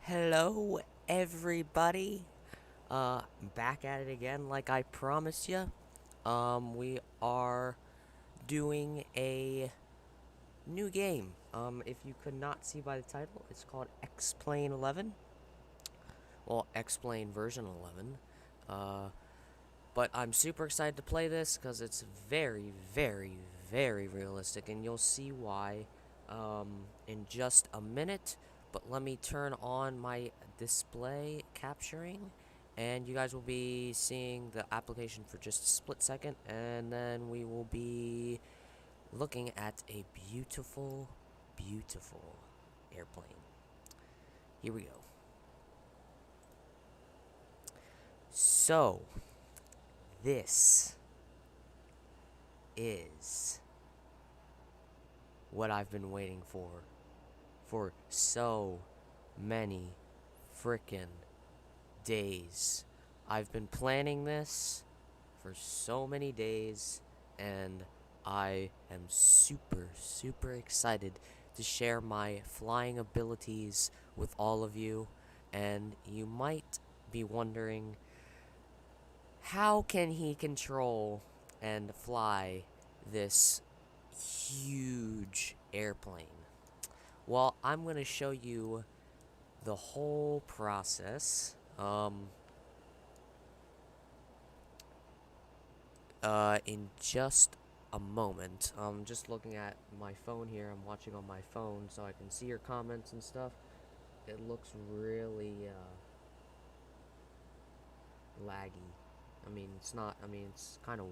Hello, everybody. Back at it again, like I promised you. We are doing a new game. If you could not see by the title, it's called Explain 11. Well, Explain version 11. Uh, but I'm super excited to play this because it's very, very, very realistic, and you'll see why in just a minute. But let me turn on my display capturing, and you guys will be seeing the application for just a split second, and then we will be looking at a beautiful, beautiful airplane. Here we go. So, this is what I've been waiting for so many frickin' days. I've been planning this for so many days, and I am super, super excited to share my flying abilities with all of you. And you might be wondering, how can he control and fly this huge airplane? Well, I'm going to show you the whole process in just a moment. I'm just looking at my phone here. I'm watching on my phone so I can see your comments and stuff. It looks really laggy. I mean, it's not. I mean, it's kind of.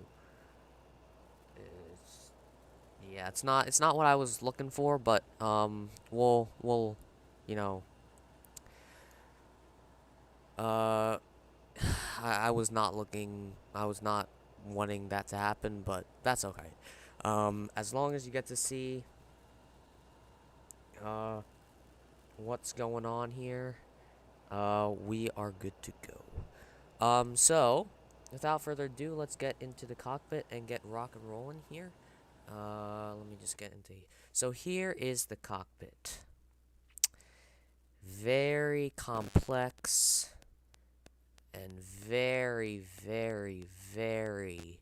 It's, yeah, it's not what I was looking for, but we'll, you know, uh, I was not looking. I was not wanting that to happen, but that's okay. As long as you get to see uh what's going on here, we are good to go. So without further ado, let's get into the cockpit and get rock and rolling here. Let me just get into. So here is the cockpit. Very complex and very, very, very,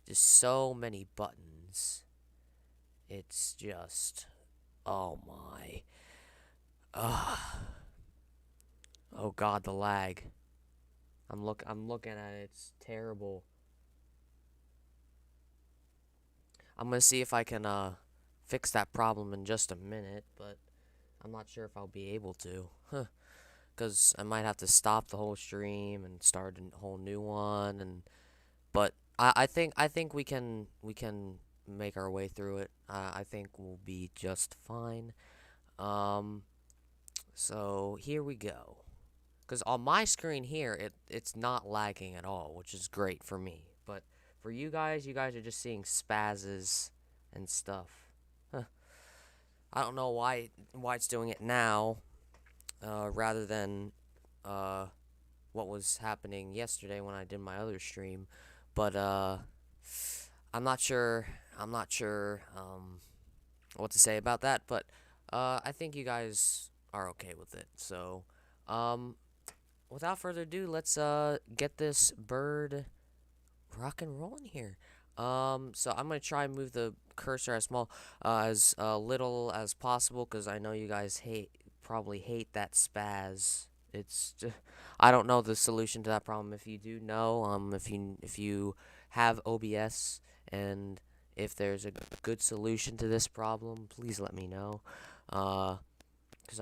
just so many buttons. It's just, oh my. Ugh. Oh god, the lag. I'm looking at it. It's terrible. I'm gonna see if I can fix that problem in just a minute, but I'm not sure if I'll be able to. Huh. Cause I might have to stop the whole stream and start a whole new one, and but I think we can make our way through it. I think we'll be just fine. Um, so here we go. Because on my screen here, it's not lagging at all, which is great for me. But for you guys are just seeing spazzes and stuff. Huh. I don't know why it's doing it now, rather than uh what was happening yesterday when I did my other stream. But I'm not sure. I'm not sure what to say about that. But I think you guys are okay with it. So um without further ado, let's get this bird rock and rolling here. So I'm gonna try and move the cursor as small, as little as possible, because I know you guys probably hate that spaz. It's just, I don't know the solution to that problem. If you do know, if you have OBS, and if there's a good solution to this problem, please let me know. Because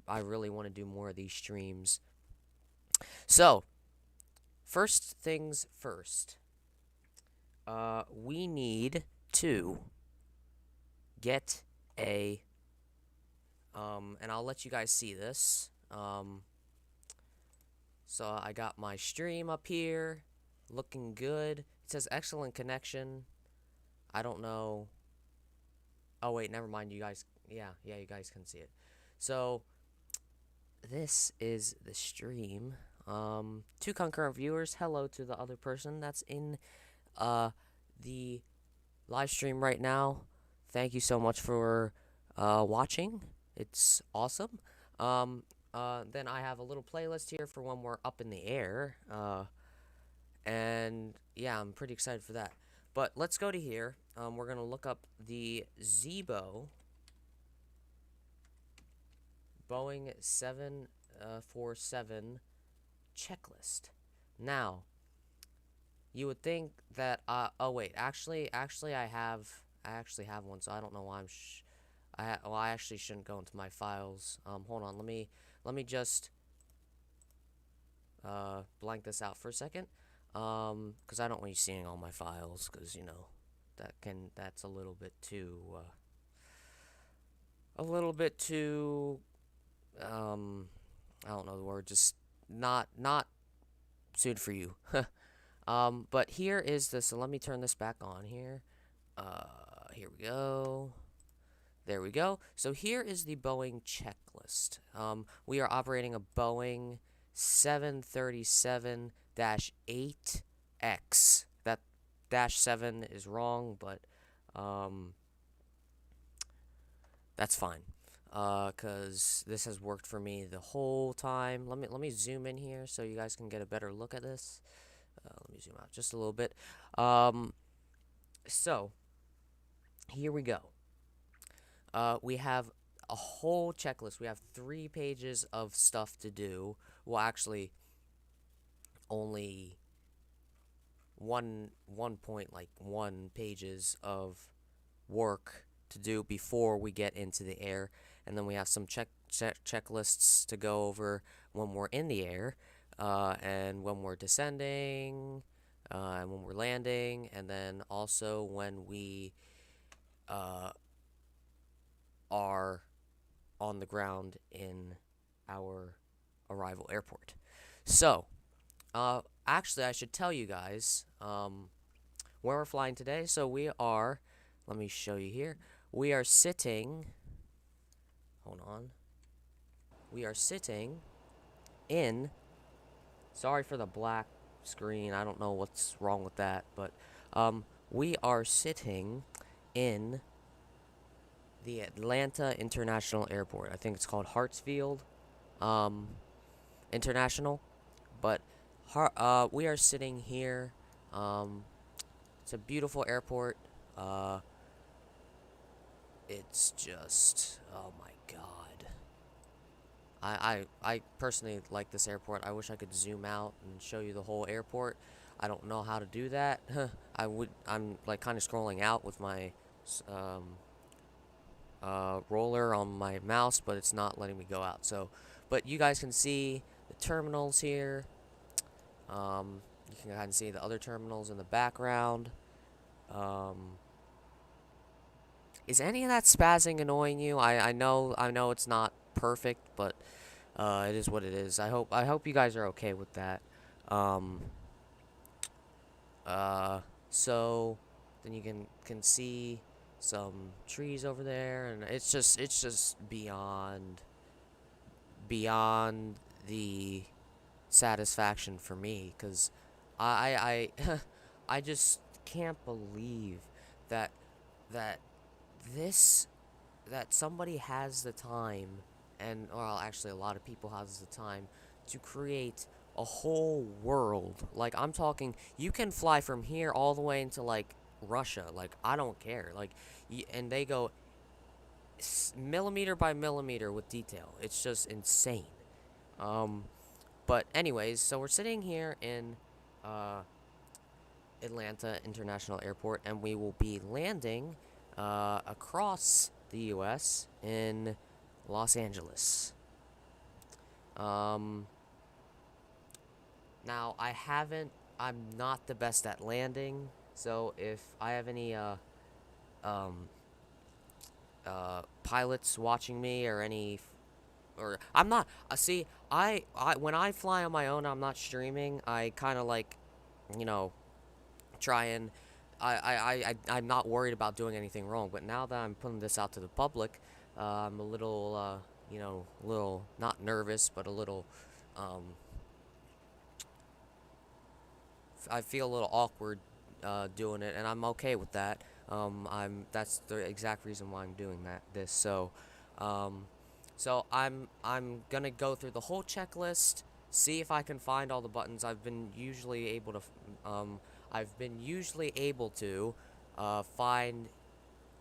I really want to do more of these streams. So, first things first. We need to get a and I'll let you guys see this. So I got my stream up here, looking good. It says excellent connection. I don't know. Oh wait, never mind. You guys, yeah, you guys can see it. So this is the stream. Two concurrent viewers. Hello to the other person that's in the live stream right now. Thank you so much for watching. It's awesome. Then I have a little playlist here for when we're up in the air. And yeah, I'm pretty excited for that. But let's go to here. We're gonna look up the Zebo Boeing 747 checklist. Now, you would think that oh wait, actually I actually have one, so I don't know why well, I actually shouldn't go into my files. Hold on, let me just blank this out for a second. Because I don't want you seeing all my files, because you know that's a little bit too I don't know the word, just not suited for you. But here is this. So let me turn this back on here. Here we go. There we go. So here is the Boeing checklist. We are operating a Boeing 737-8X. That dash 7 is wrong, but that's fine. Cause this has worked for me the whole time. Let me zoom in here so you guys can get a better look at this. Let me zoom out just a little bit. So here we go. We have a whole checklist. We have 3 pages of stuff to do. Well, actually, only 1.1 pages of work to do before we get into the air, and then we have some checklists to go over when we're in the air, and when we're descending, and when we're landing, and then also when we are on the ground in our arrival airport. So, actually, I should tell you guys where we're flying today. So we are, let me show you here. We are sitting, hold on. We are sitting in, sorry for the black screen. I don't know what's wrong with that, but we are sitting in the Atlanta International Airport. I think it's called Hartsfield International, but we are sitting here. It's a beautiful airport. It's just, oh my god. I personally like this airport. I wish I could zoom out and show you the whole airport. I don't know how to do that. I'm like kind of scrolling out with my roller on my mouse, but it's not letting me go out. So, but you guys can see the terminals here. You can kind of see the other terminals in the background. Is any of that spazzing annoying you? I know it's not perfect, but it is what it is. I hope you guys are okay with that. Um, so then you can see some trees over there, and it's just beyond the satisfaction for me, because I I just can't believe that that this that somebody has the time, and well, actually a lot of people has the time to create a whole world. Like, I'm talking, you can fly from here all the way into like Russia. Like, I don't care. Like, and they go millimeter by millimeter with detail. It's just insane. But anyways, so we're sitting here in Atlanta International Airport, and we will be landing across the U.S. in Los Angeles. Now, I'm not the best at landing, so if I have any pilots watching me, or I'm not, see, I when I fly on my own, I'm not streaming. I kind of like, you know, try and I'm not worried about doing anything wrong. But now that I'm putting this out to the public, I'm a little, you know, a little not nervous, but a little, I feel a little awkward doing it, and I'm okay with that. That's the exact reason why I'm doing this. So, So I'm gonna go through the whole checklist, see if I can find all the buttons. I've been usually able to find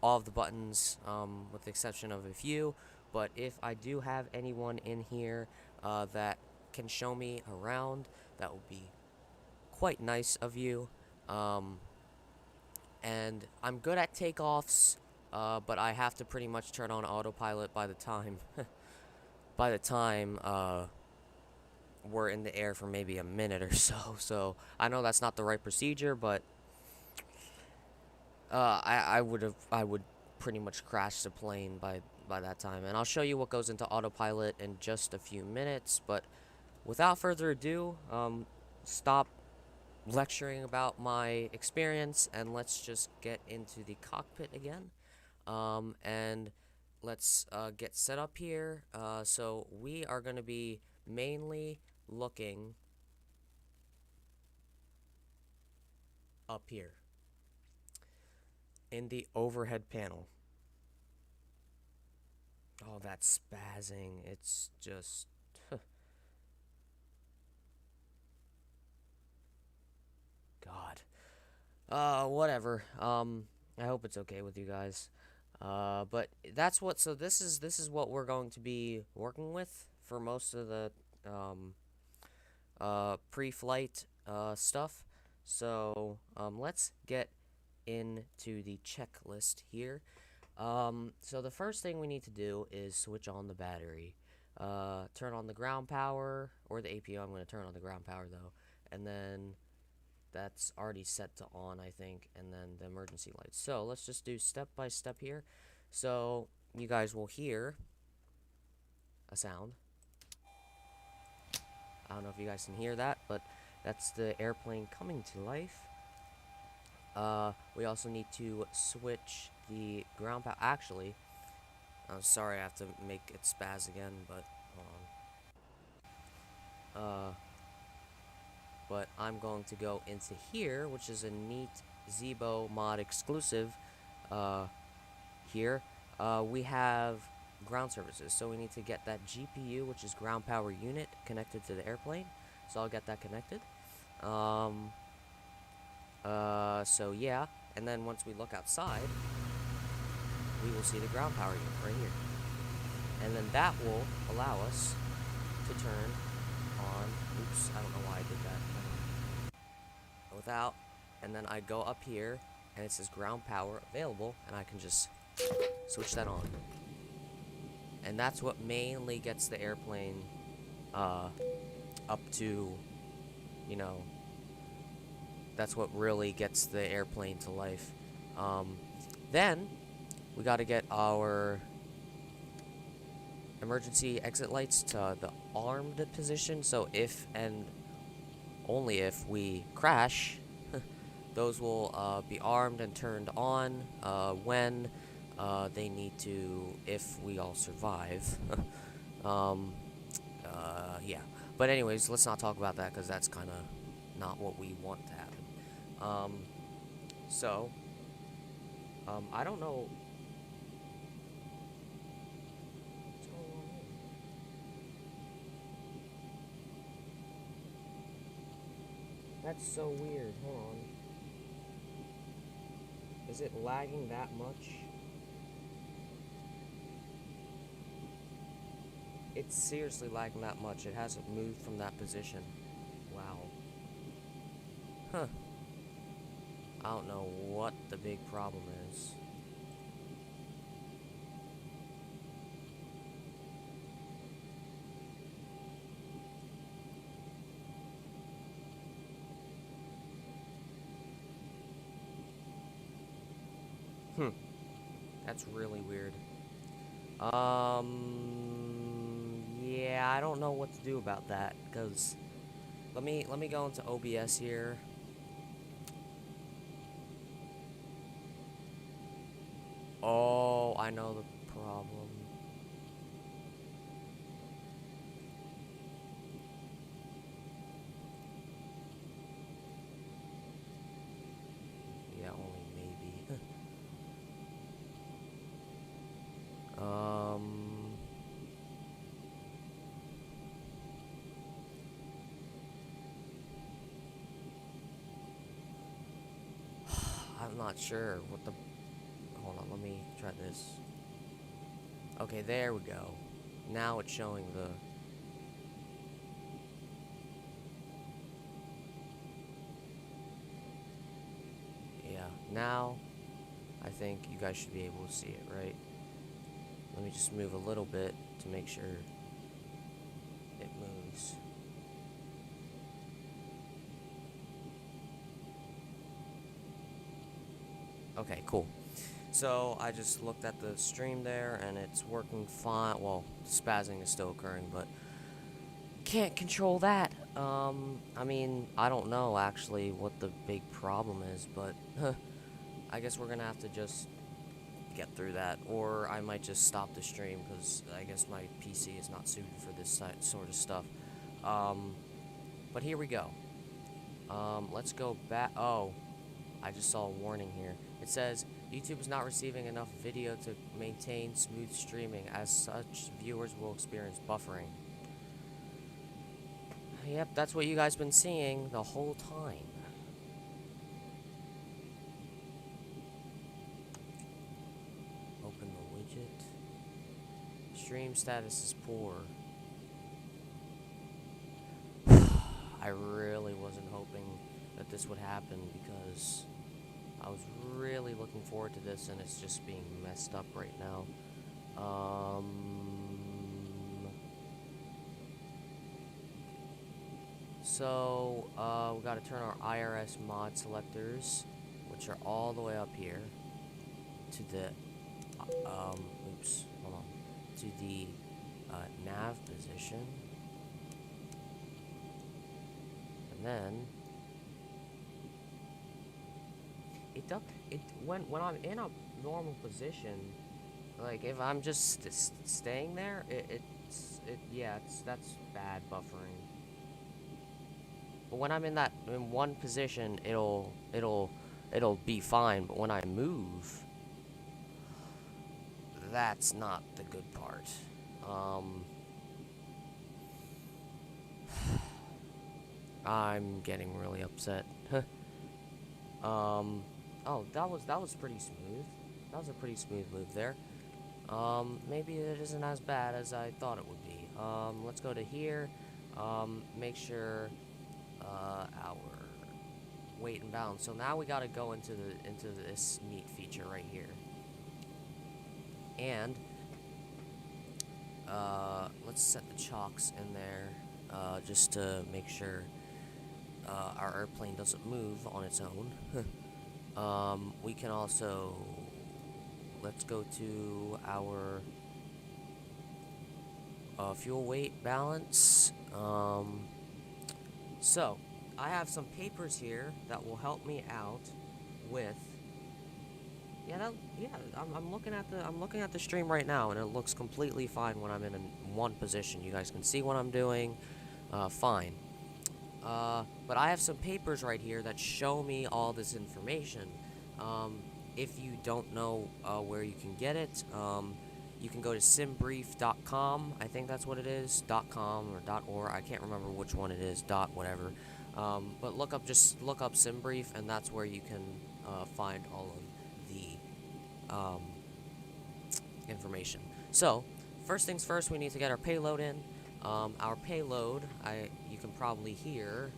all of the buttons, with the exception of a few. But if I do have anyone in here that can show me around, that would be quite nice of you. And I'm good at takeoffs, but I have to pretty much turn on autopilot by the time we're in the air for maybe a minute or so. So I know that's not the right procedure, but I would pretty much crash the plane by that time. And I'll show you what goes into autopilot in just a few minutes. But without further ado, stop lecturing about my experience and let's just get into the cockpit again. And let's get set up here. So we are going to be mainly looking up here in the overhead panel. Oh, that's spazzing. It's just... God. Whatever. I hope it's okay with you guys. But that's what, so this is what we're going to be working with for most of the, pre-flight, stuff. So, let's get into the checklist here. So the first thing we need to do is switch on the battery. Turn on the ground power, or the APO. I'm going to turn on the ground power though. And then that's already set to on, I think, and then the emergency lights. So let's just do step by step here. So you guys will hear a sound. I don't know if you guys can hear that, but that's the airplane coming to life. We also need to switch the ground power. Actually, I'm sorry I have to make it spaz again, but hold on. But I'm going to go into here, which is a neat Zebo mod exclusive. Here, we have ground services, so we need to get that GPU, which is ground power unit, connected to the airplane. So I'll get that connected. So yeah, and then once we look outside, we will see the ground power unit right here. And then that will allow us to turn on, oops, I don't know why I did that. Without, and then I go up here, and it says ground power available, and I can just switch that on. And that's what mainly gets the airplane, up to, you know, that's what really gets the airplane to life. Then, we gotta get our emergency exit lights to the armed position, so if and only if we crash, those will be armed and turned on when they need to, if we all survive. Yeah. But anyways, let's not talk about that because that's kind of not what we want to happen. I don't know. What's going on here? That's so weird. Hold on. Is it lagging that much? It's seriously lagging that much. It hasn't moved from that position. Wow. Huh. I don't know what the big problem is. That's really weird. Yeah, I don't know what to do about that, because let me go into OBS here. Oh, I know the problem. Yeah, only maybe. I'm not sure what the... Hold on, let me try this. Okay, there we go. Now it's showing the... Yeah, now I think you guys should be able to see it, right? Let me just move a little bit to make sure it moves. Okay, cool. So I just looked at the stream there and it's working fine. Well, spazzing is still occurring, but can't control that. I mean, I don't know actually what the big problem is, but I guess we're gonna have to just get through that, or I might just stop the stream because I guess my PC is not suited for this sort of stuff. But here we go. Let's go back. Oh, I just saw a warning here. It says YouTube is not receiving enough video to maintain smooth streaming. As such, viewers will experience buffering. Yep, that's what you guys been seeing the whole time. Open the widget. Stream status is poor. I really wasn't hoping that this would happen because I was really looking forward to this and it's just being messed up right now. So, we gotta turn our IRS mod selectors, which are all the way up here, to the, oops, hold on, to the, nav position. And then, when I'm in a normal position, like, if I'm just staying there, that's bad buffering. But when I'm in one position, it'll be fine. But when I move, that's not the good part. I'm getting really upset. Oh, that was pretty smooth. That was a pretty smooth move there. Maybe it isn't as bad as I thought it would be. Let's go to here. Make sure our weight and balance. So now we gotta go into this neat feature right here. And let's set the chocks in there just to make sure our airplane doesn't move on its own. We can also, let's go to our fuel weight balance. So I have some papers here that will help me out with. I'm looking at the stream right now, and it looks completely fine when I'm in one position. You guys can see what I'm doing, fine. But I have some papers right here that show me all this information. If you don't know where you can get it, you can go to simbrief.com. I think that's what it is, .com or .org. I can't remember which one it is, whatever. But just look up SimBrief, and that's where you can find all of the information. So, first things first, we need to get our payload in. Our payload, you can probably hear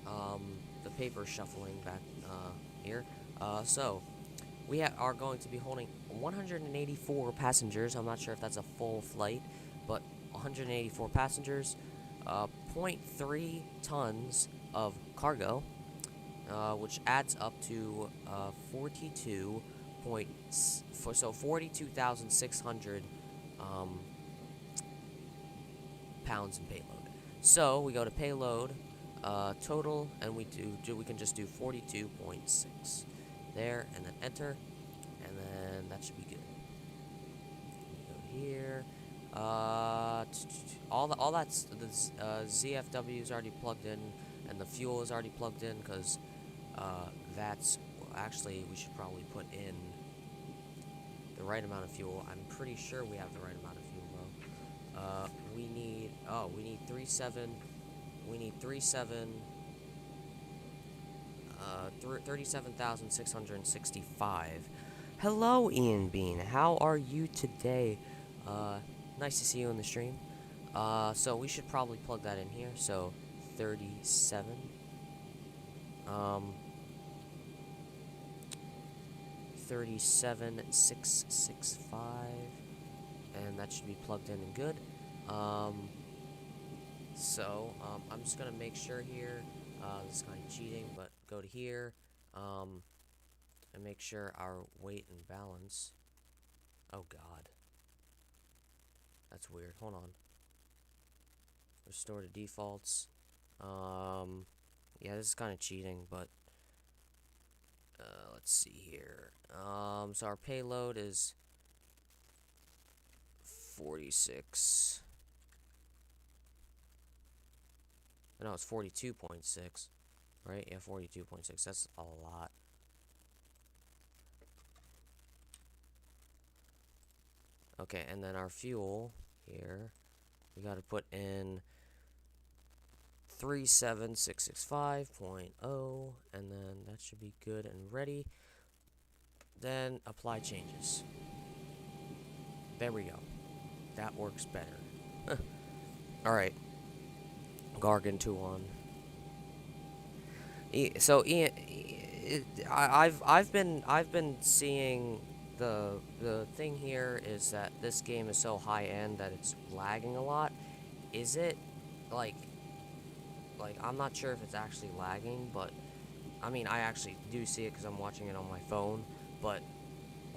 the paper shuffling back here. So, we are going to be holding 184 passengers. I'm not sure if that's a full flight, but 184 passengers, 0.3 tons of cargo, which adds up to 42,600 pounds in payload. So we go to payload total, and we can just do 42.6 there, and then enter, and then that should be good. Go here. All that's the ZFW is already plugged in, and the fuel is already plugged in, because that's actually we should probably put in the right amount of fuel. I'm pretty sure we have the right amount of fuel though. We need 3.7. We need 3.7 37,665. Hello, Ian Bean. How are you today? Nice to see you in the stream. So we should probably plug that in here. So 37. Um, 37,665, and that should be plugged in and good. I'm just gonna make sure here. This is kind of cheating, but go to here, and make sure our weight and balance. Oh God, that's weird. Hold on. Restore to defaults. Yeah, this is kind of cheating, but let's see here. So our payload is 46. No, it's 42.6, right? Yeah, 42.6. That's a lot. Okay, and then our fuel here, we got to put in 37665.0, and then that should be good and ready. Then apply changes. There we go. That works better. Alright. Gargantuan. So Ian, I've been seeing the thing here is that this game is so high end that it's lagging a lot. Is it like I'm not sure if it's actually lagging, but I mean I actually do see it because I'm watching it on my phone. But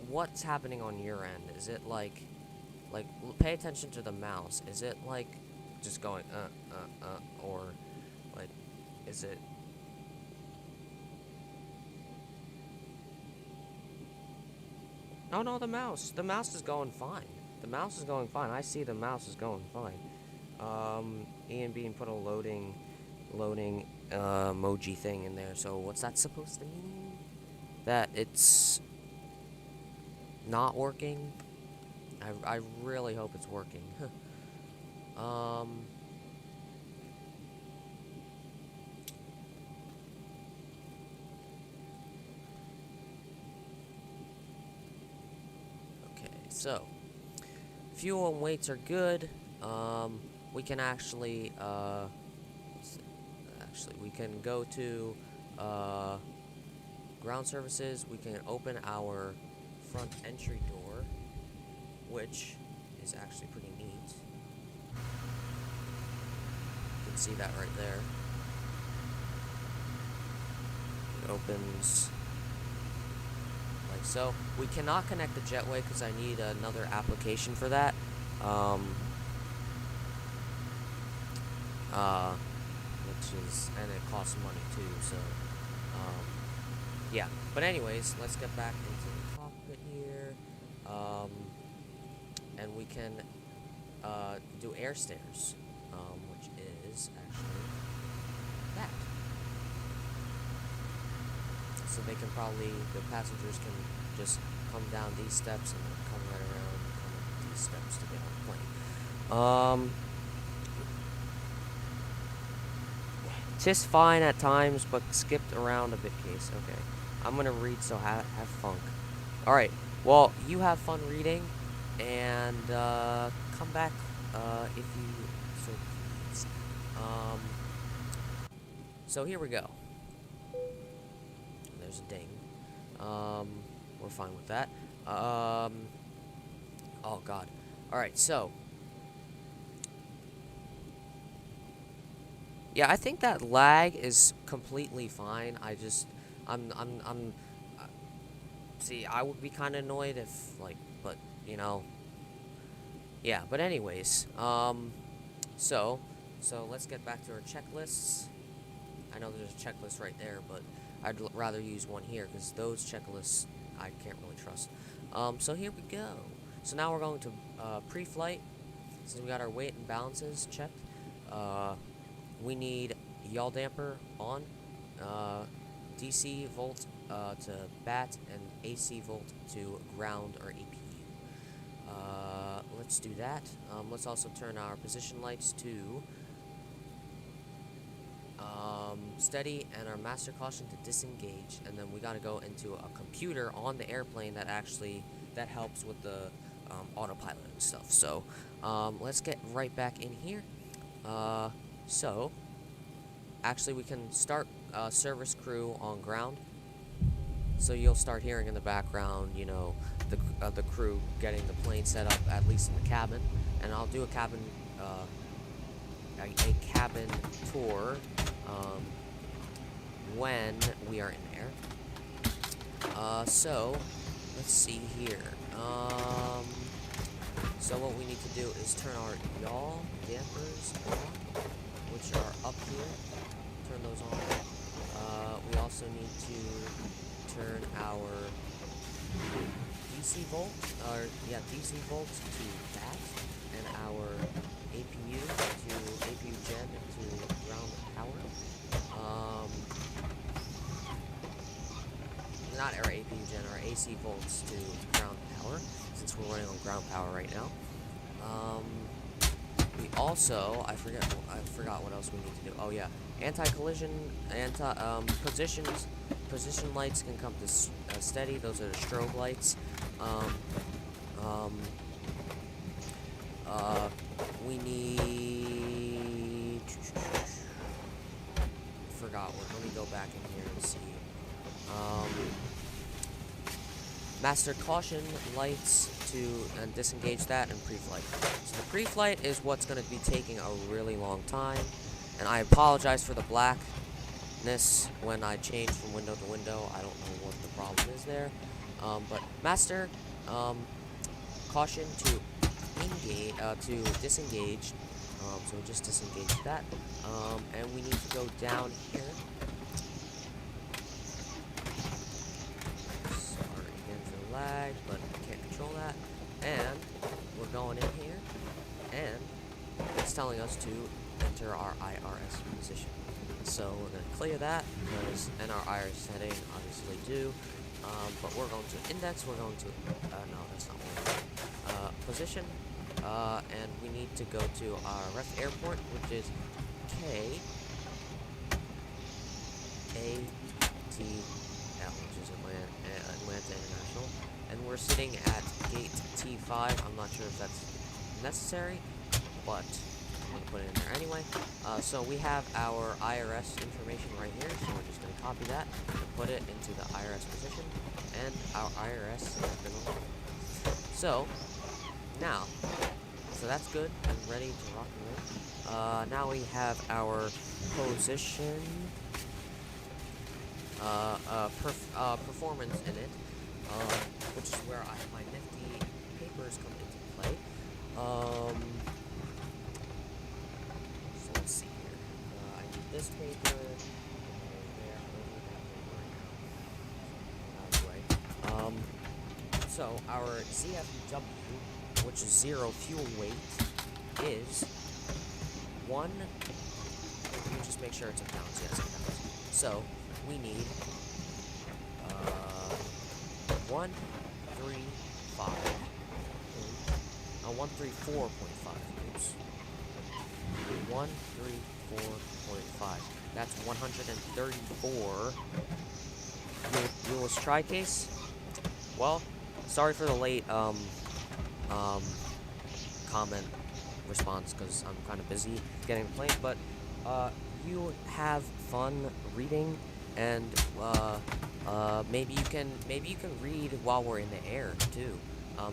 what's happening on your end? Is it like pay attention to the mouse? Is it like just going or like is it? Oh no, the mouse. The mouse is going fine. The mouse is going fine. I see the mouse is going fine. Ian Bean put a loading emoji thing in there. So what's that supposed to mean? That it's not working? I really hope it's working. Okay, so fuel and weights are good. We can actually we can go to ground services. We can open our front entry door, which is actually pretty neat. You can see that right there. It opens like so. We cannot connect the jetway because I need another application for that. Which is, and it costs money too, so, yeah. But anyways, let's get back into the cockpit here, and we can, do air stairs, which is actually that. So they can probably, the passengers can just come down these steps and then come right around and come up these steps to get on the plane. Tis fine at times, but skipped around a bit case. Okay. I'm gonna read, so have fun. Alright. Well, you have fun reading, and come back if you so please. So here we go. There's a ding. We're fine with that. Oh god. Alright, so yeah, I think that lag is completely fine. See, I would be kind of annoyed if, like, but, you know, yeah, but anyways, so let's get back to our checklists. I know there's a checklist right there, but I'd rather use one here, because those checklists I can't really trust. So here we go. So now we're going to, pre-flight, since we got our weight and balances checked. We need yaw damper on, DC volt to bat, and AC volt to ground or APU. Let's do that. Let's also turn our position lights to steady, and our master caution to disengage. And then we gotta go into a computer on the airplane that helps with the autopilot and stuff. So let's get right back in here. So actually we can start service crew on ground. So you'll start hearing in the background, you know, the crew getting the plane set up, at least in the cabin. And I'll do a cabin tour when we are in there. So let's see here. So what we need to do is turn our yaw dampers on, which are up here. Turn those on. We also need to turn our DC DC volts to that, and our APU gen to ground power. Not our APU gen, our AC volts to ground power, since we're running on ground power right now. We also, I forgot what else we need to do. Oh yeah, anti-collision, position lights can come to steady. Those are the strobe lights. We need. Forgot what. Let me go back in here and see. Master caution lights to disengage that, and pre-flight. So the pre-flight is what's going to be taking a really long time, and I apologize for the blackness when I change from window to window. I don't know what the problem is there, but master caution to engage to disengage. So just disengage that, and we need to go down here. Lag, but I can't control that. And we're going in here, and it's telling us to enter our IRS position. So we're going to clear that, and our IRS setting obviously do. But we're going to index. We're going to no, that's not what we want. Position, and we need to go to our ref airport, which is KATL, which is Atlanta International. And we're sitting at gate T5. I'm not sure if that's necessary, but I'm going to put it in there anyway. So we have our IRS information right here, so we're just going to copy that and put it into the IRS position, and our IRS has been unlocked. So that's good and ready to rock and roll. Now we have our position performance in it. Which is where my nifty papers come into play. So let's see here. I need this paper. So our ZFW, which is 0 fuel weight, is 1. Let me just make sure it's in pounds. Yes, in pounds. So we need 134.5. Oops. 134.5. That's 134. Mule's tri-case. Well, sorry for the late comment response, because I'm kind of busy getting the plane, but you have fun reading, and maybe you can read while we're in the air too.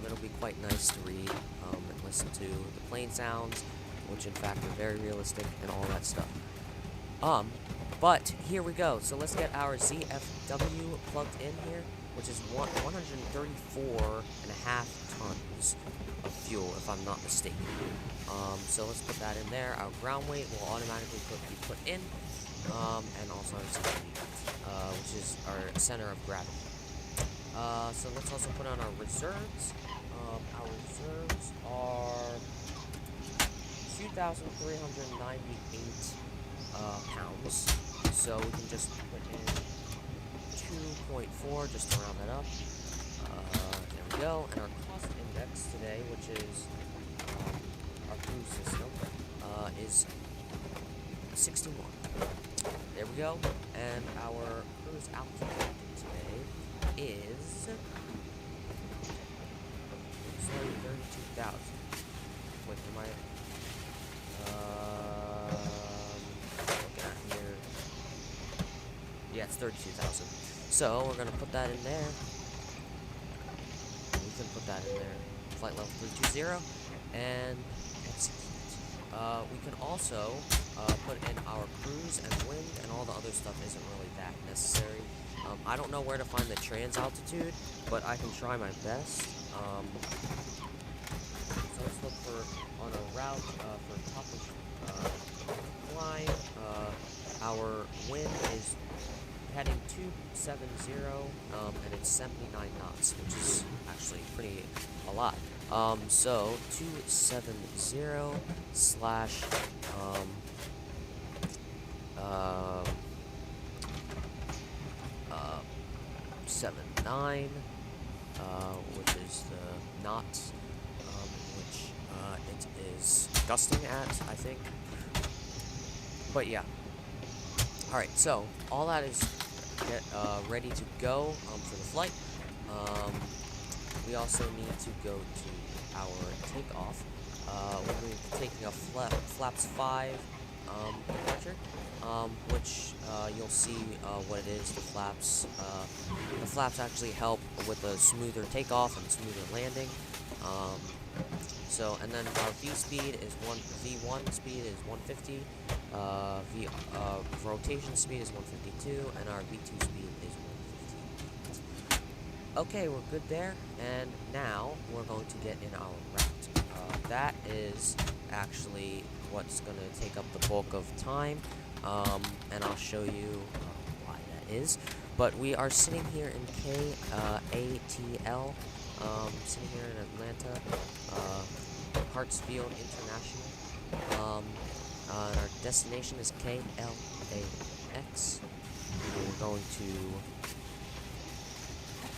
It'll be quite nice to read and listen to the plane sounds, which in fact are very realistic, and all that stuff. But here we go. So let's get our ZFW plugged in here, which is 134.5 tons of fuel, if I'm not mistaken. So let's put that in there. Our ground weight will automatically be put in, and also our CG, which is our center of gravity. So let's also put on our reserves. Our reserves are 2,398 pounds. So we can just put in 2.4 just to round that up. There we go. And our cost index today, which is our cruise system, is 61. There we go. And our cruise altitude today is... looks like 32,000. Wait, am I... looking at here... yeah, it's 32,000. So, we're gonna put that in there. We can put that in there. Flight level 320. And execute. We can also put in our cruise and wind, and all the other stuff isn't really that necessary. I don't know where to find the trans altitude, but I can try my best. So let's look for, on a route for top of line, our wind is heading 270, and it's 79 knots, which is actually a lot. So 270 slash 79, which is the knots, which it is gusting at, I think. But yeah. Alright, so all that is ready to go for the flight. We also need to go to our takeoff. We'll be taking a flaps 5 departure, which you'll see what it is. The flaps actually help with a smoother takeoff and smoother landing. And then our V1 speed is 150, rotation speed is 152, and our V2 speed is 150. Okay, we're good there, and now we're going to get in our route. That is actually what's going to take up the bulk of time, and I'll show you why that is. But we are sitting here in KATL, sitting here in Atlanta, Hartsfield International, and our destination is KLAX. We're going to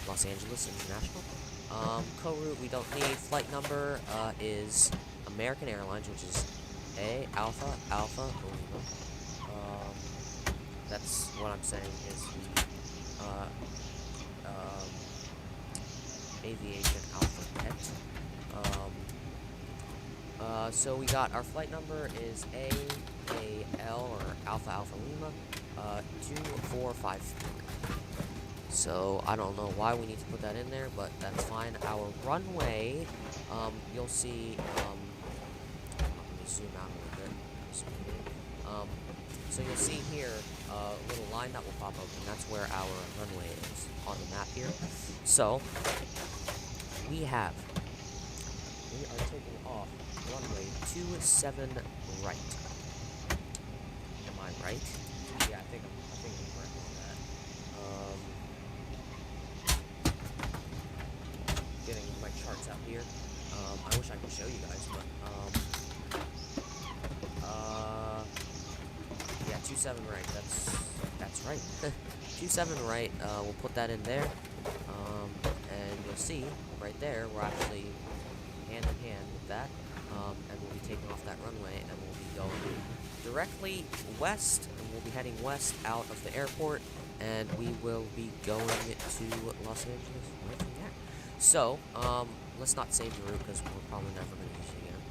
Los Angeles International. Co-route we don't need. Flight number is American Airlines, which is Alpha Lima. That's what I'm saying is the aviation alphabet. So we got our flight number is AAL or Alpha Lima 2453. So I don't know why we need to put that in there, but that's fine. Our runway, you'll see. Let me zoom out a little bit. So you'll see here a little line that will pop up, and that's where our runway is on the map here. So we are taking off runway 27 right. Am I right? Yeah, I think I'm correct on that. Getting my charts out here. I wish I could show you guys, but yeah, 27 right. That's right. 27 right. We'll put that in there, and you'll see right there we're actually hand in hand with that, and we'll be taking off that runway, and we'll be going directly west, and we'll be heading west out of the airport, and we will be going to Los Angeles right from there. So, let's not save the route because we're probably never going to use it again.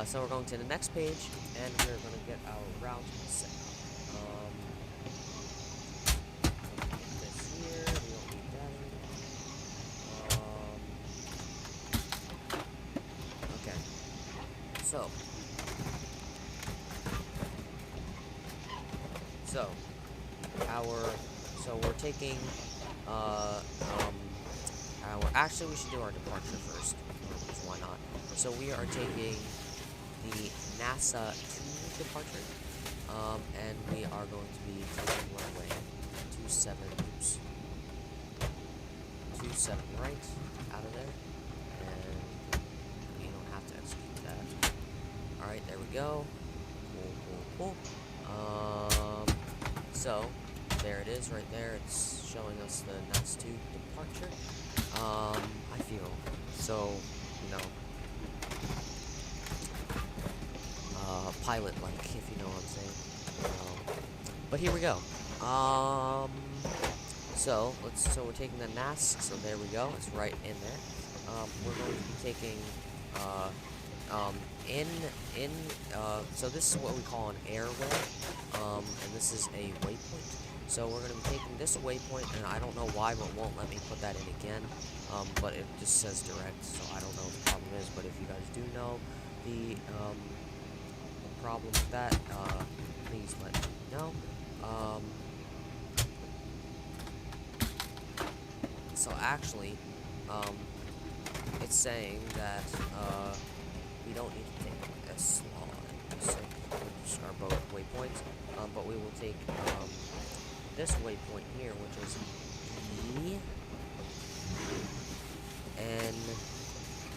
So we're going to the next page, and we're going to get our route set up. This here, we don't need that anymore. Okay. So we're taking, actually we should do our departure first, because why not? So we are taking the NASA 2 departure, and we are going to be taking runway 27 right out of there, and you don't have to execute that. Alright, there we go. Cool. So there it is right there. It's showing us the NASA 2 departure. I feel so, pilot-like, if you know what I'm saying. But here we go. So we're taking the NAS. So there we go. It's right in there. We're going to be taking um, in so this is what we call an airway, and this is a waypoint. So we're going to be taking this waypoint, and I don't know why, but it won't let me put that in again. But it just says direct, so I don't know what the problem is. But if you guys do know the problem with that, please let me know. So actually, it's saying that we don't need to take this line, which are both waypoints, but we will take this waypoint here, which is E, N,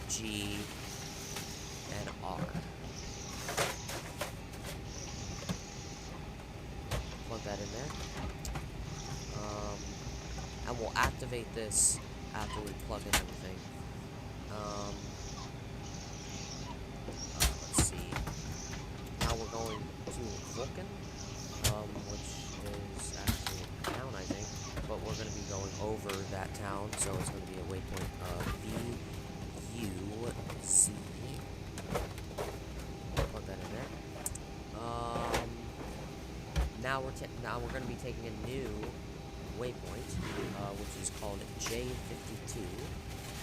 G, and R. Plug that in there. And we'll activate this after we plug in everything. Let's see. Now we're going to Vulcan, which is actually a town, I think. But we're going to be going over that town, so it's going to be a waypoint V-U-C. Plug that in there. Now we're going to be taking a new waypoint, which is called J52.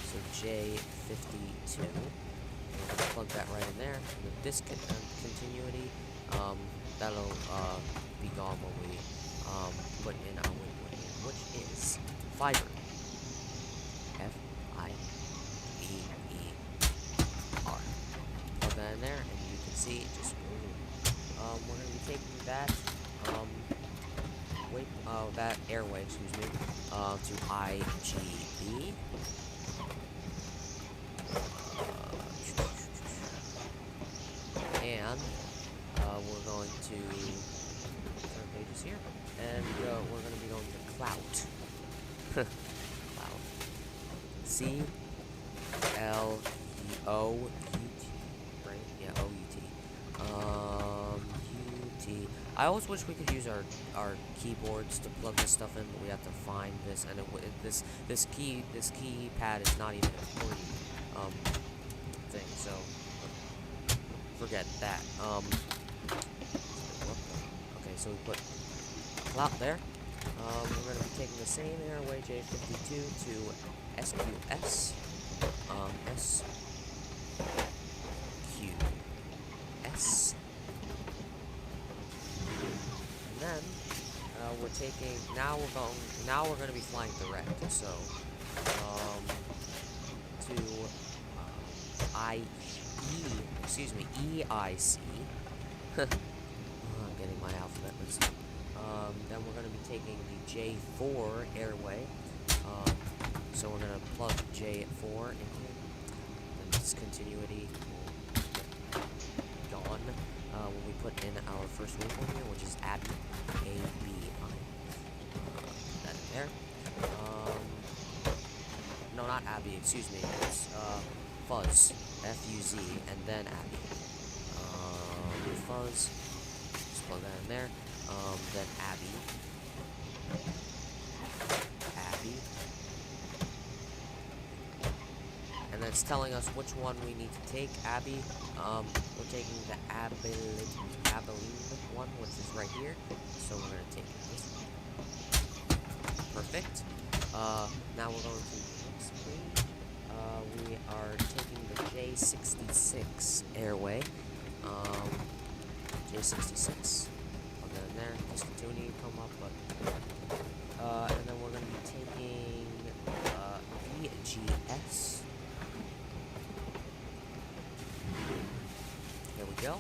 So J52. We're going to plug that right in there. With this continuity, that'll be gone when we put in our waypoint here, which is fiber. F-I-B-E-R. Plug that in there, and you can see it just we're going to be taking that that airway, excuse me, to IGB. And we're going to turn pages here, and we're going to be going to Clout. Clout. C-L-O-U-T. Right? Yeah, O-U-T. U-T. I always wish we could use our keyboards to plug this stuff in, but we have to find this, and this keypad is not even a QWERTY thing, so forget that. Okay, so we put Clout there. We're going to be taking the same airway J52 to SQS. SQS. Then we're taking now we're going to be flying direct, so to EIC. I'm getting my alphabet mixed up. Then we're going to be taking the J4 airway, so we're going to plug J4 in here. Then discontinuity will gone when we put in our first waypoint here, which is Abby, A-B-I. That in there. No, not Abby, excuse me. It's Fuzz, F-U-Z, and then Abby. Fuzz, just plug that in there. Then Abby. Abby. And then it's telling us which one we need to take. Abby. We're taking the Abilene one, which is right here. So we're going to take this one. Perfect. Now we're going to the next page. We are taking the J66 airway. J66. Plug that in there. Discontinuity come up, but and then we're going to be taking VGS. There we go.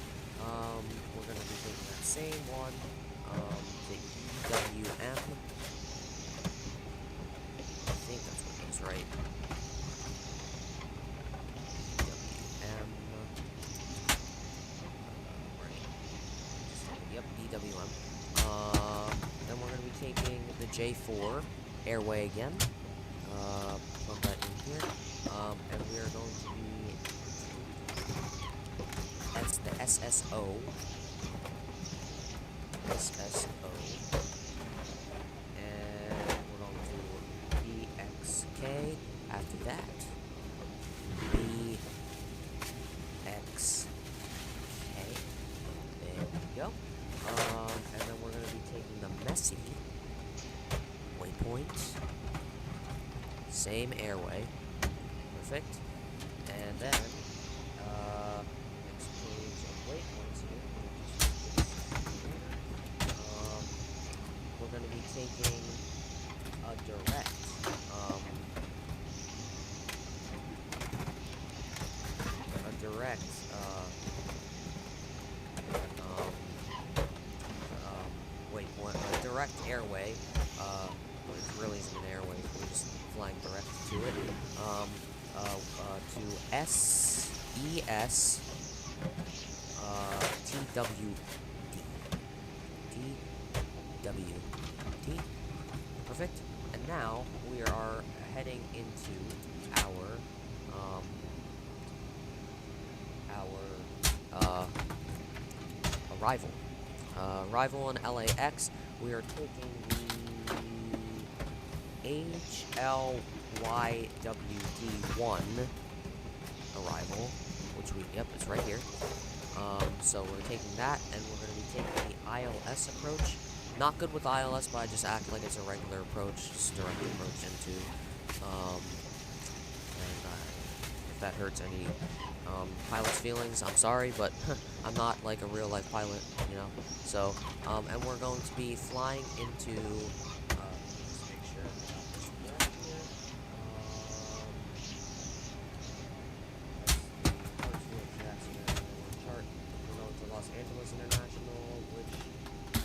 We're going to be taking that same one, the EWM. I think that's what it is, right? EWM. Right. Yep, EWM. Then we're going to be taking the J4 airway again. Plug that in here. And we are going to be the SSO. SSO. do that. B, X, K. There we go. And then we're going to be taking the messy waypoint. Same airway. Perfect. And then, next page of waypoints here. We're going to be taking a direct, a direct airway, it really isn't an airway, we're just flying direct to it, to SES, TWD, TWD, perfect, and now we are heading into our arrival. Arrival in LAX, we are taking the HLYWD1 arrival, which yep, it's right here. So we're taking that, and we're going to be taking the ILS approach. Not good with ILS, but I just act like it's a regular approach, just direct approach into, if that hurts any pilot's feelings, I'm sorry, but I'm not like a real life pilot, you know. So, and we're going to be flying into. Let's make sure that's correct here. Chart. We're going to Los Angeles International, which is.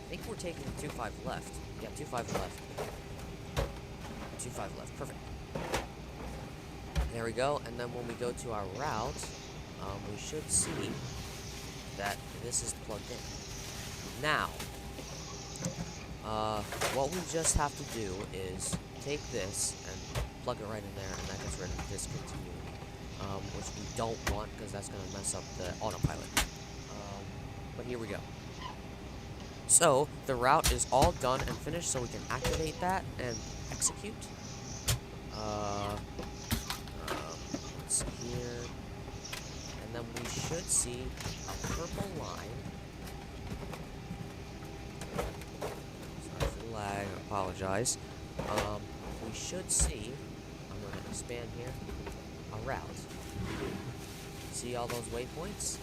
I think we're taking 25 left. Yeah, 25 left. 25 left. Perfect. There we go. And then when we go to our route, we should see that this is plugged in. Now, what we just have to do is take this and plug it right in there, and that gets rid of discontinuity, which we don't want because that's going to mess up the autopilot. But here we go. So, the route is all done and finished, so we can activate that and execute. Let's see here. And then we should see a purple line. Sorry for the lag, I apologize. We should see, I'm going to expand here, a route. See all those waypoints?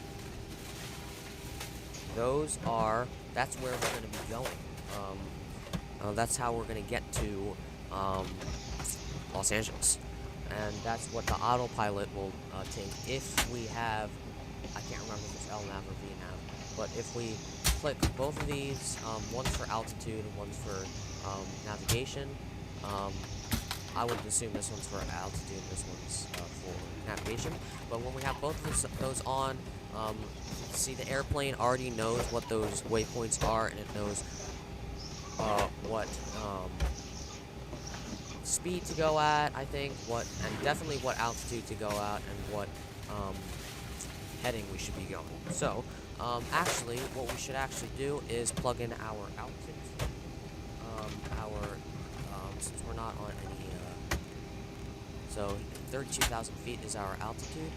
That's where we're going to be going. That's how we're going to get to Los Angeles. And that's what the autopilot will take if we have, I can't remember if it's LNAV or VNAV, but if we click both of these, one's for altitude and one's for navigation, I would assume this one's for altitude and this one's for navigation, but when we have both of those on, see, the airplane already knows what those waypoints are, and it knows what speed to go at, I think, and definitely what altitude to go at, and what heading we should be going. So, actually, what we should actually do is plug in our altitude. Since we're not on any, so 32,000 feet is our altitude.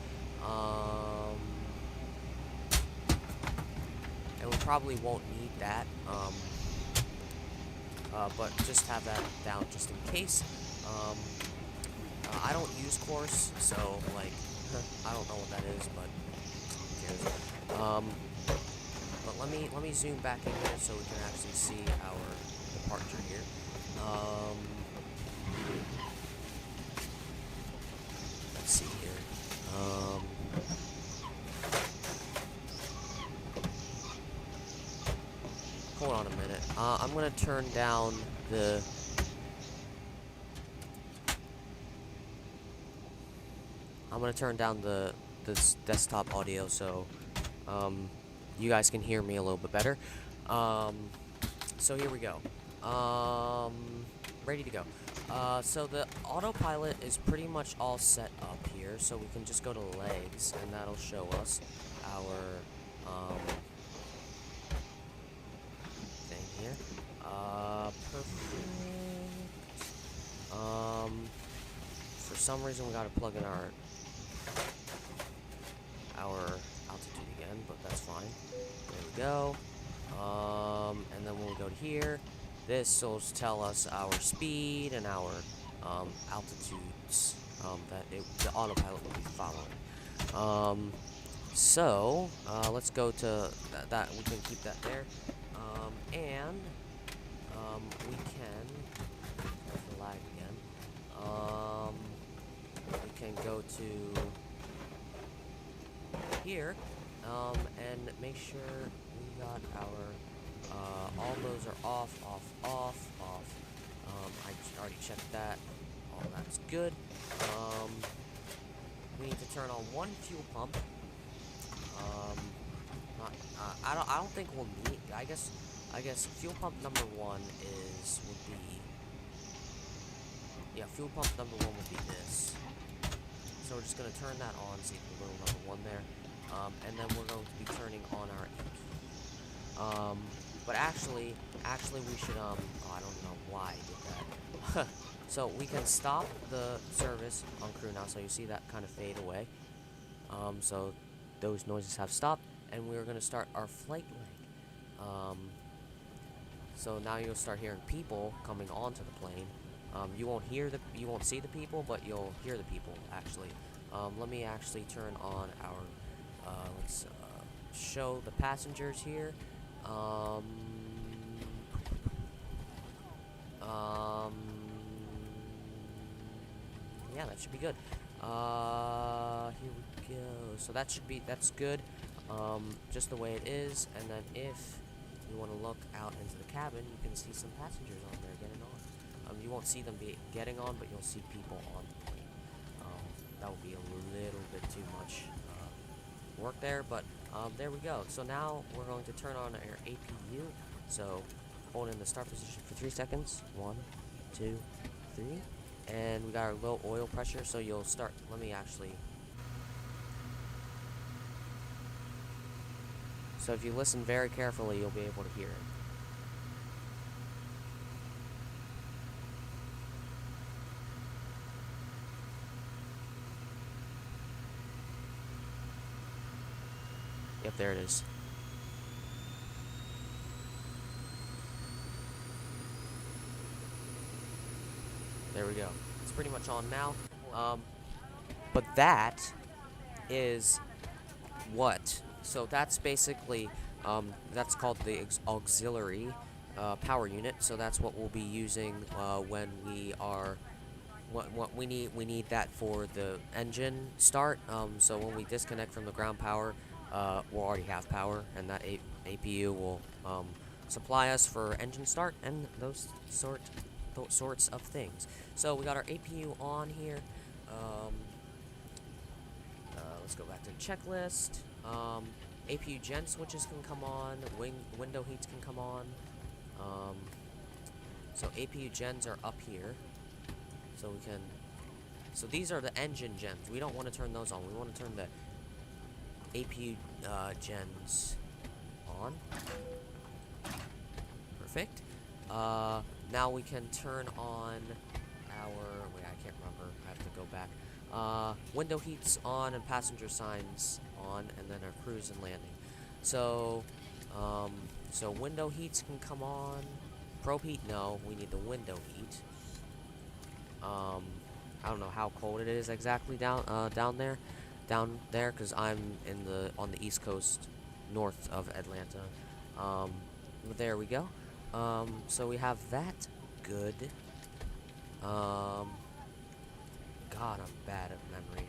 And we probably won't need that, but just have that down just in case. I don't use course, so, like, I don't know what that is, but who cares. But let me zoom back in here so we can actually see our departure here. Let's see here. Hold on a minute. I'm gonna turn down the. I'm gonna turn down this desktop audio so you guys can hear me a little bit better. So here we go. Ready to go. So the autopilot is pretty much all set up here, so we can just go to legs, and that'll show us our thing here. some reason we gotta plug in our altitude again, but that's fine. There we go. And then when we go to here, this will tell us our speed and our altitudes that the autopilot will be following. Let's go to that. We can keep that there. And we can. There's the lag again. We can go to here and make sure we got our all those are off. I already checked that. All that's good. We need to turn on one fuel pump. I don't think we'll need. I guess fuel pump number one would be. Yeah, fuel pump number one would be this. So we're just gonna turn that on. See the little number one there. And then we're going to be turning on our AP. But actually we should, oh, I don't know why I did that. So we can stop the service on crew now, so you see that kind of fade away. So those noises have stopped, and we're going to start our flight leg. So now you'll start hearing people coming onto the plane. You won't see the people, but you'll hear the people, actually. Let me actually turn on our let's show the passengers here. Yeah, that should be good. Here we go. So that's good. Just the way it is. And then if you want to look out into the cabin, you can see some passengers on there getting on. You won't see them getting on, but you'll see people on the plane. That will be a little bit too much work there, but there we go. So now we're going to turn on our APU. So hold in the start position for 3 seconds. 1, 2, 3. And we got our low oil pressure, so you'll start. Let me actually. So if you listen very carefully, you'll be able to hear it. Yep, there it is. There we go. It's pretty much on now. But that is what? So that's basically, that's called the auxiliary power unit. So that's what we'll be using when we are, what we need that for the engine start. So when we disconnect from the ground power, we'll already have power, and that APU will supply us for engine start and those sorts of things. So we got our APU on here. Let's go back to the checklist. APU gen switches can come on. Window heats can come on. So APU gens are up here. So we can. So these are the engine gens. We don't want to turn those on. We want to turn the APU gens on. Perfect. Now we can turn on our. Wait, I can't remember. I have to go back. Window heats on and passenger signs on, and then our cruise and landing. So, so window heats can come on. Probe heat, no. We need the window heat. I don't know how cold it is exactly down there, because I'm on the East Coast, north of Atlanta. But there we go. So we have that good. God, I'm bad at memory.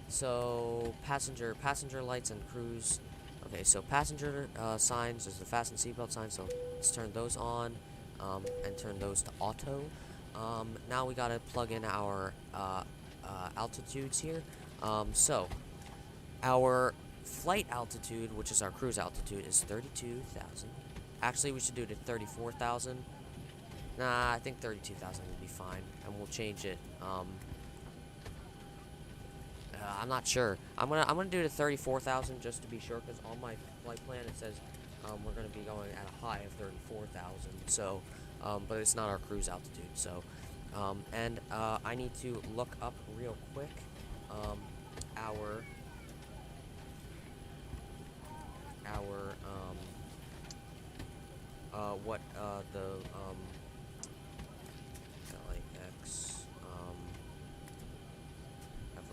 So passenger lights and cruise. Okay, so passenger signs is the fasten seatbelt sign. So let's turn those on, and turn those to auto. Now we gotta plug in our altitudes here. So our flight altitude, which is our cruise altitude, is 32,000. Actually, we should do it at 34,000. Nah, I think 32,000 will be fine, and we'll change it. I'm not sure. I'm gonna do it at 34,000 just to be sure, because on my flight plan it says we're gonna be going at a high of 34,000. So, but it's not our cruise altitude. So, I need to look up real quick our what the LAX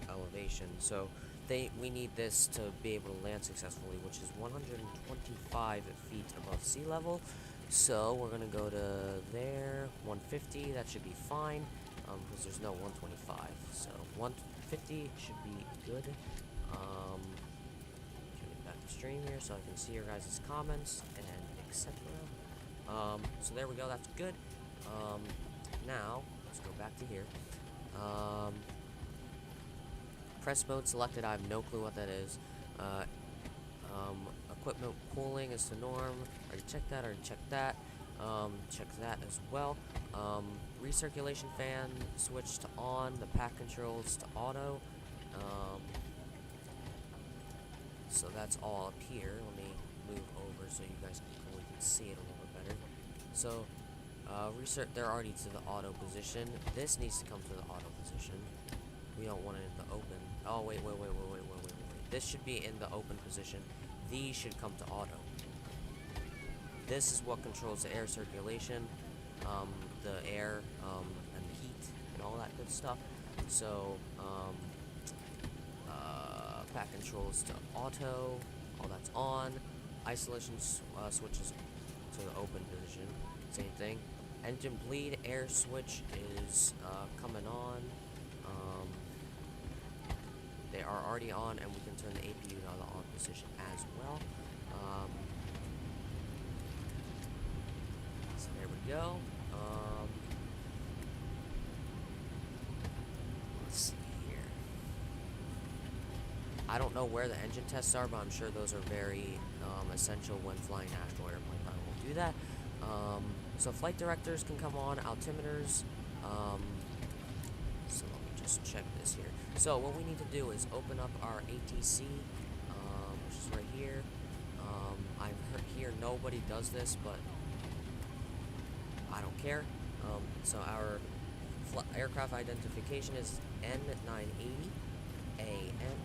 elevation. So we need this to be able to land successfully, which is 125 feet above sea level. So we're gonna go to there, 150. That should be fine, because there's no 125. So 150 should be good. Turn back to stream here so I can see your guys' comments and etc. So there we go. That's good. Now let's go back to here. Press mode selected. I have no clue what that is. Equipment cooling is to norm. Already checked that. Already checked that. Check that as well. Recirculation fan switch to on. The pack controls to auto. So that's all up here. Let me move over so you guys can see it a little bit better. So they're already to the auto position. This needs to come to the auto position. We don't want it in the open. Oh, wait. This should be in the open position. These should come to auto. This is what controls the air circulation, the air, and the heat, and all that good stuff. So, pack controls to auto, all that's on. Isolation switches to the open position, same thing. Engine bleed air switch is coming on. They are already on, and we can turn the APU to the on position as well. So there we go. Let's see here. I don't know where the engine tests are, but I'm sure those are very essential when flying actual airplane. I will do that. So flight directors can come on, altimeters. So let me just check this here. So what we need to do is open up our ATC, which is right here. I've heard here nobody does this, but I don't care. So our aircraft identification is N980 AM.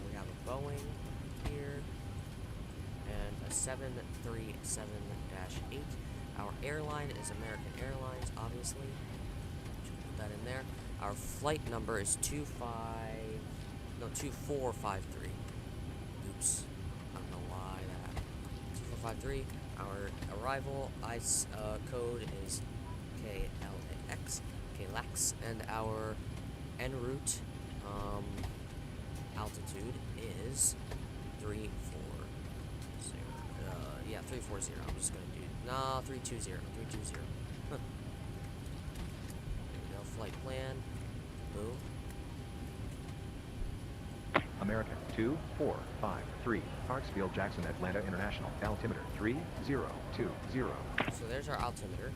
We have a Boeing here and a 737-8. Our airline is American Airlines, obviously. Put that in there. Our flight number is 2453. Oops. I don't know why that happened. 2453. Our arrival ICE code is KLAX, and our en route altitude is 340. 340. I'm just gonna do 320. 320. Huh. There we go. Flight plan. Boom. American 2453, Parksfield Jackson Atlanta International, altimeter 3020. So there's our altimeter.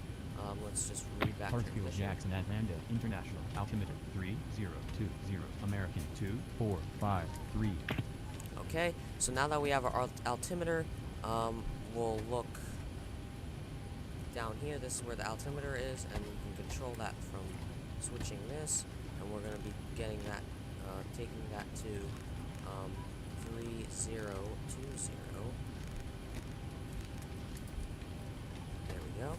Let's just read back. Parksfield Jackson Atlanta International, altimeter 3020, American 2453. Okay, so now that we have our altimeter, we'll look down here. This is where the altimeter is, and we can control that from switching this, and we're going to be getting that, taking that to 3020. There we go.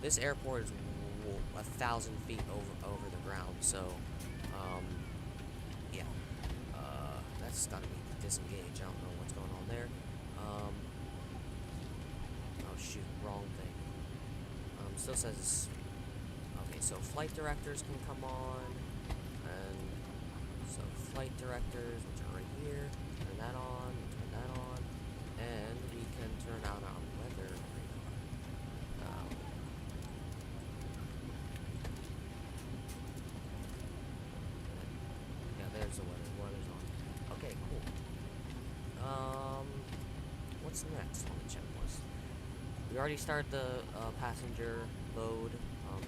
This airport is 1,000 feet over the ground, so yeah, that's gotta be disengaged. I don't know what's going on there. Oh shoot, wrong thing. Still says okay. So flight directors can come on, and so flight directors, which are right here, turn that on, and we can turn on our weather radar. Yeah, there's the weather. Weather's on. Okay, cool. What's next on the checklist? We already started the passenger load.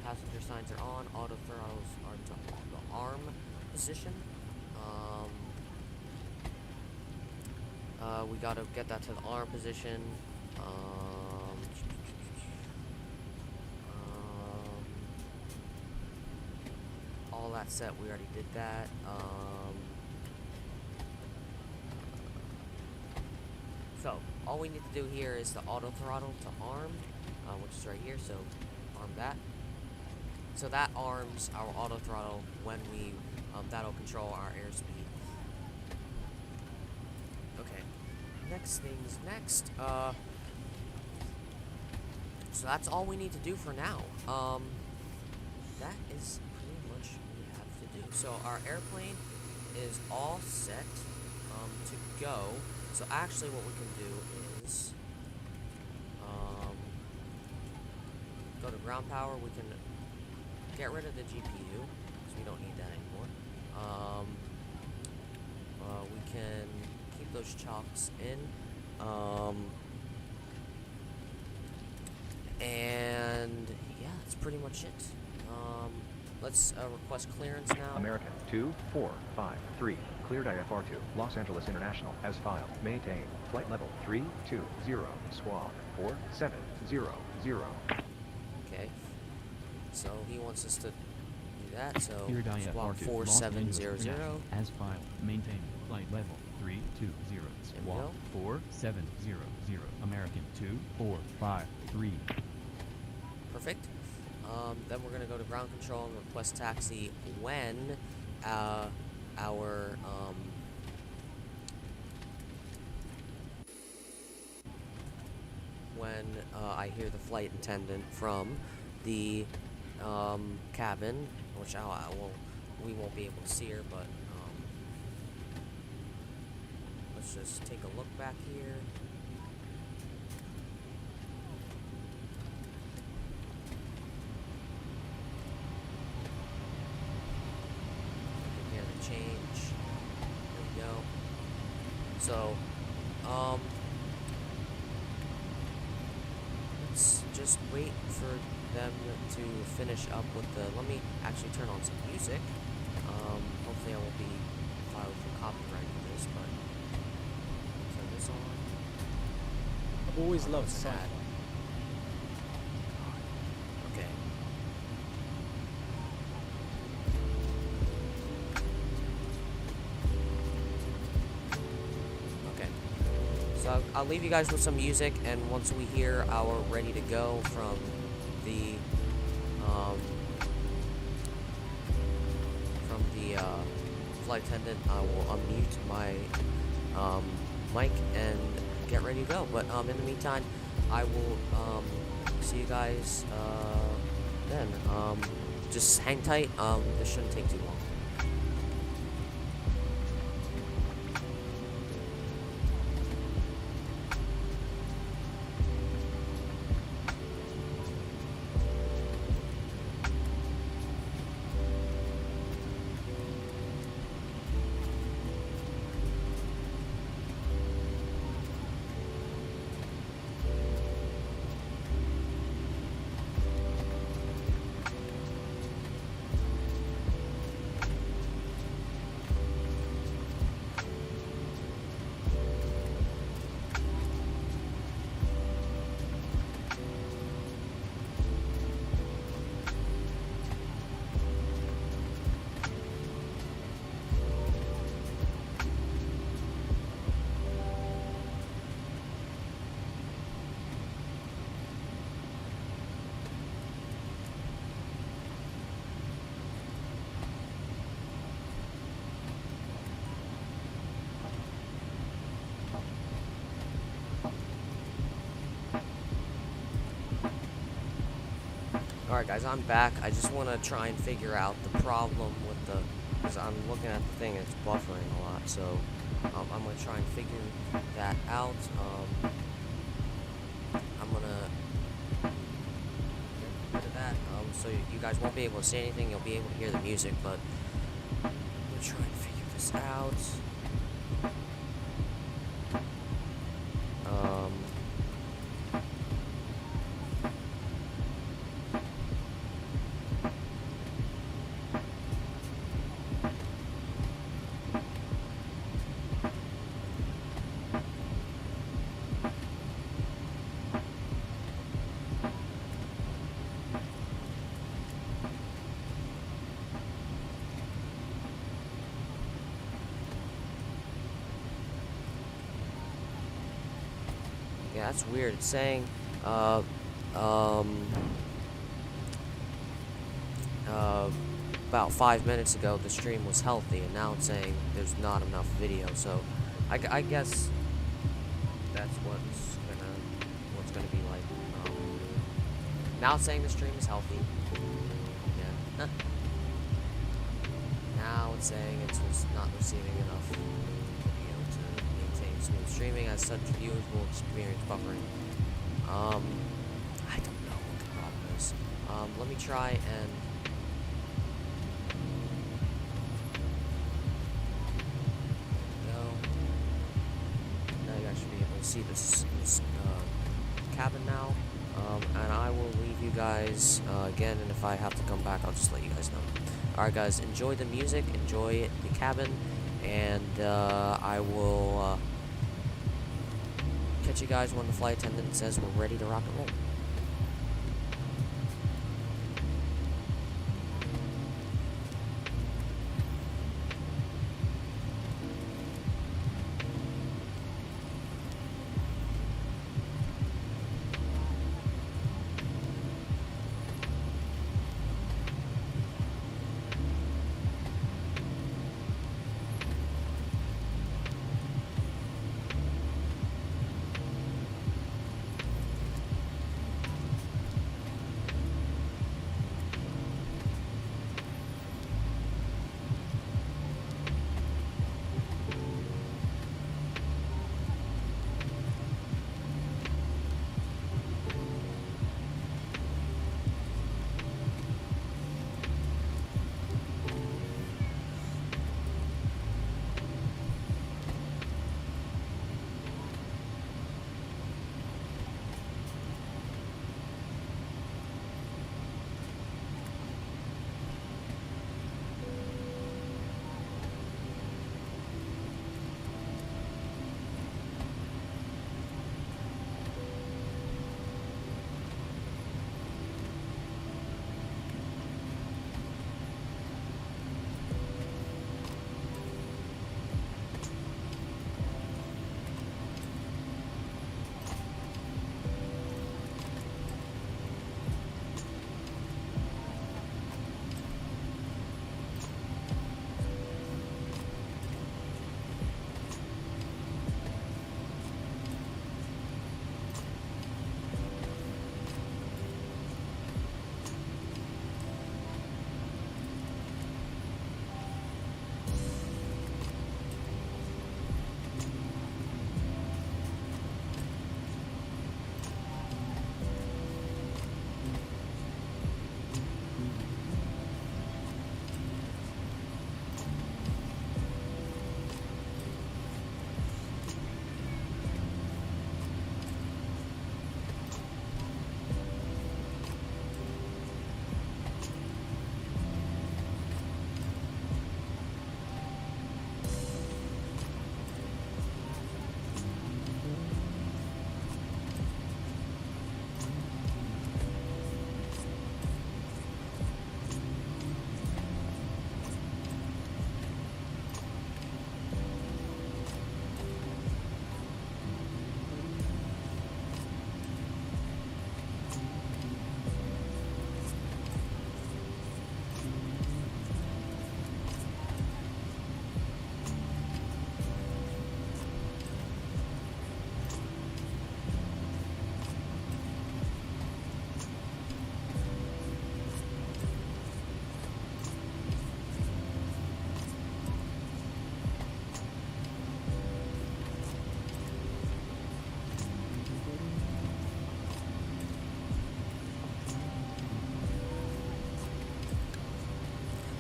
Passenger signs are on. Auto throttles are to the arm position. We gotta get that to the arm position. all that set. We already did that. So all we need to do here is the auto throttle to arm, which is right here. So arm that. So that arms our auto throttle when we that'll control our airspeed. Okay. Next things next. So that's all we need to do for now. That is pretty much what we have to do. So our airplane is all set to go. So actually what we can do is go to ground power. We can get rid of the GPU because we don't need that anymore. We can keep those chocks in. And yeah, that's pretty much it. Let's request clearance now. American 2453, cleared IFR2, Los Angeles International, as filed. Maintain flight level 320, squawk 4700. Okay. So he wants us to do that. So Cleared squawk IFR2, Los Angeles 4700. International, as filed. Maintain flight level 320, There we squawk go. 4700. American 2453. Perfect. Then we're gonna go to ground control and request taxi when our I hear the flight attendant from the cabin, which we won't be able to see her, but let's just take a look back here. Hear the change. There we go. So, let's just wait for them to finish up with the. Let me actually turn on some music. Hopefully I won't be filed for copyright for this, but turn this on. I've always loved What's sci-fi. that? Okay. Okay. So I'll leave you guys with some music, and once we hear our ready to go from the flight attendant, I will unmute my mic and get ready to go. But in the meantime, I will see you guys then. Just hang tight. This shouldn't take too long. Alright guys, I'm back. I just want to try and figure out the problem with the, because I'm looking at the thing and it's buffering a lot, so I'm going to try and figure that out. I'm going to get rid of that, so you guys won't be able to see anything. You'll be able to hear the music, but I'm going to try and figure this out. Yeah, that's weird. It's saying, uh, um, uh, about 5 minutes ago the stream was healthy, and now it's saying there's not enough video. So, I guess that's what's gonna be like. Now it's saying the stream is healthy. Yeah. Now it's saying it's not receiving enough video to maintain smooth streaming. As such, viewers will experience buffering. I don't know what the problem is. Let me try and. There we go. Now you guys should be able to see this cabin now. And I will leave you guys again, and if I have to come back, I'll just let you guys know. Alright guys, enjoy the music, enjoy the cabin, and I will catch you guys when the flight attendant says we're ready to rock and roll.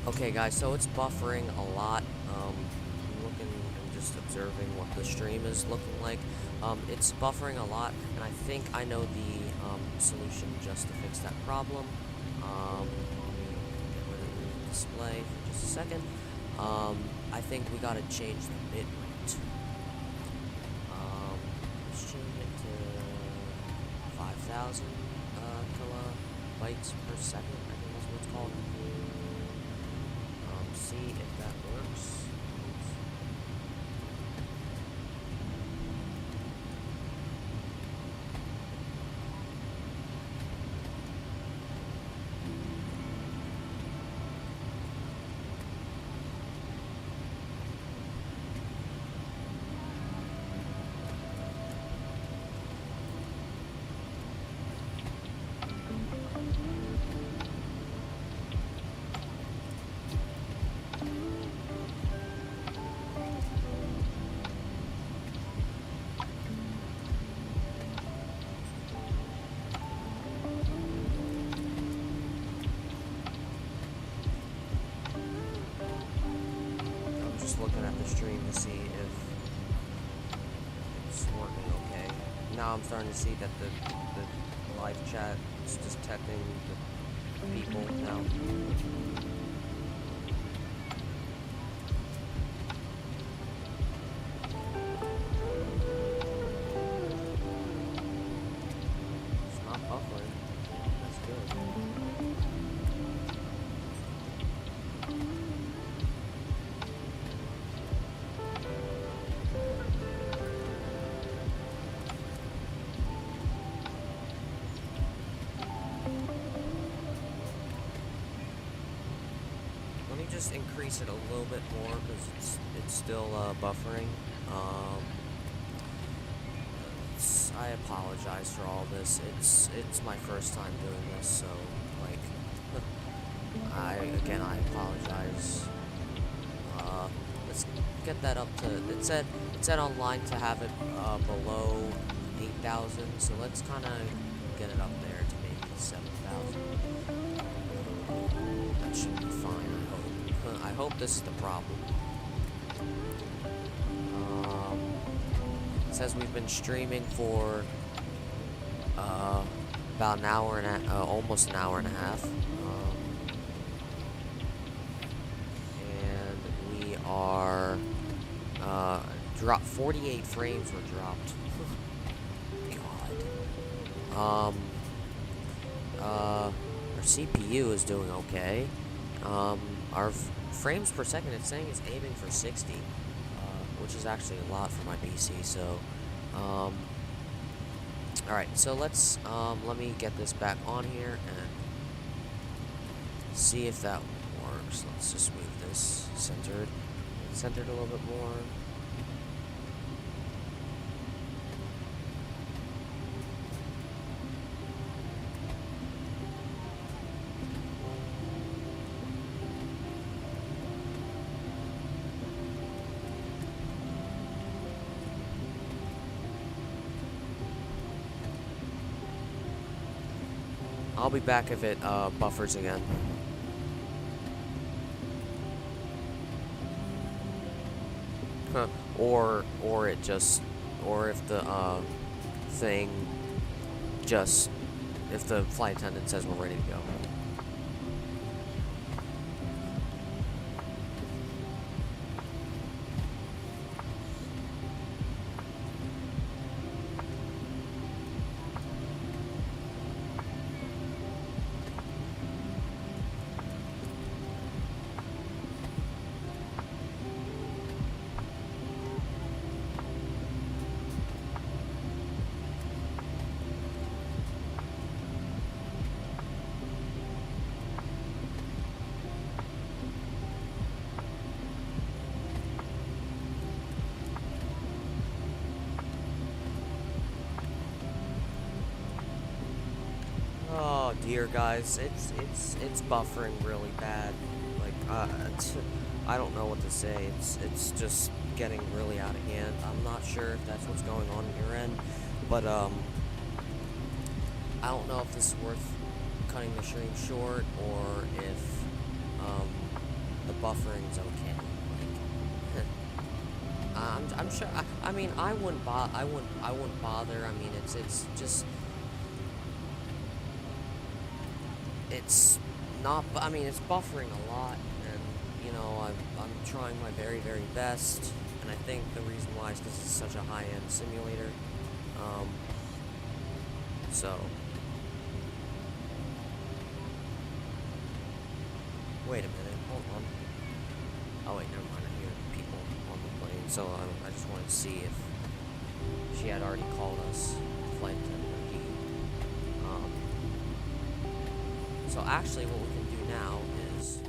Okay guys, so it's buffering a lot. I'm looking and just observing what the stream is looking like. It's buffering a lot, and I think I know the solution just to fix that problem. Let me get rid of the display for just a second. I think we gotta change the bit rate. Let's change it to 5,000 kilobytes per second, I think that's what it's called. See if that works. stream to see if it's working okay. Now I'm starting to see that the live chat is detecting the people now. It's not buffering. That's good. Let me just increase it a little bit more because it's still buffering. I apologize for all this. It's my first time doing this, so like I apologize. Let's get that up to it said online to have it below 8,000, so let's kind of get it up there to maybe 7,000. That should be fine, I hope. I hope this is the problem. It says we've been streaming for about an hour and almost an hour and a half. And we are dropped 48 frames were dropped. God. Our CPU is doing okay. Our frames per second, it's saying it's aiming for 60, which is actually a lot for my PC. So, all right. So let's let me get this back on here and see if that works. Let's just move this centered a little bit more. I'll be back if it buffers again. Huh. Or if the thing just, if the flight attendant says we're ready to go. Oh dear, guys, it's buffering really bad. Like I don't know what to say. It's just getting really out of hand. I'm not sure if that's what's going on your end, but I don't know if this is worth cutting the stream short or if the buffering's okay. Like, I'm sure. I mean, I wouldn't bother. I wouldn't bother. I mean, it's just. It's not, I mean, it's buffering a lot, and, you know, I'm trying my very, very best, and I think the reason why is because it's such a high-end simulator, so, wait a minute, hold on, oh wait, never mind, I hear people on the plane, so I just wanted to see if she had already called us, flight attendant. So actually what we can do now is,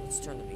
let's turn the music